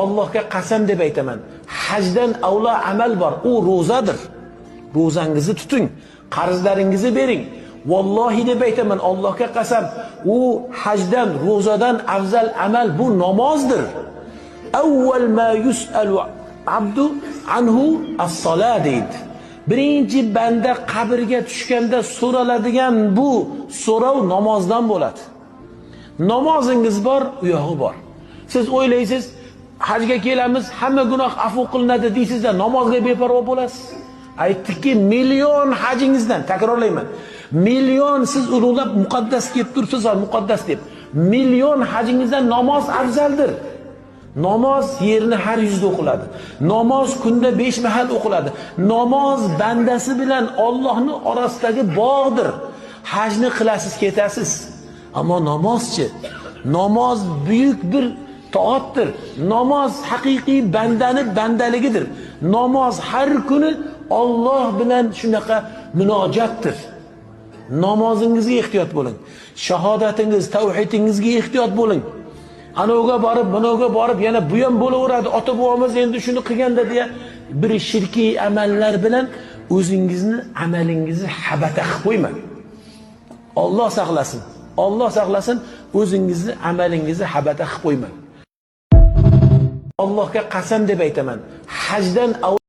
Allohga qasam deb aytaman. Hajdan avlo amal bor. U ro'zadir. Ro'zangizni tuting, qarzlaringizni bering. Vallohi deb aytaman, Allohga qasam, u hajdan, ro'zadan afzal amal bu namozdir. Avval ma yus'alu abdu anhu as-salat deydi. Birinchi banda qabrga tushganda so'raladigan bu so'rov namozdan bo'ladi. Namozingiz bor, u yog'i bor. Siz o'ylaysiz, hajga kelamiz, hamma gunoh afv qilinadi deysizda, namozga beparvo bo'lasiz. Aytdikki, million hajingizdan, takrorlayman, million siz ulug'lab muqaddas kelib turibsiz, muqaddas deb. Million hajingizdan namoz afzaldir. Namoz yerni har yuzda o'qiladi. Namoz kunda 5 mahal o'qiladi. Namoz bandasi bilan Allohning orasidagi bog'dir. Hajni qilasiz, ketasiz. Ammo namozchi, namoz buyuk bir toatdir. Namoz haqiqiy bandani bandaligidir. Namoz har kuni Alloh bilan shunaqa munojatdir. Namozingizga ehtiyot bo'ling. Shahodatingiz, tavhidingizga ehtiyot bo'ling. Anoga borib, bunoga borib, yana bu ham bo'laveradi. Ota-bobomiz endi shuni qilganda deya bir shirkiy amallar bilan o'zingizni, amalingizni habata qilib qo'ymang. Alloh saqlasin. Alloh saqlasin, o'zingizni, amalingizni habata qilib qo'ymang. Allohga qasam deb aytaman. Hajdan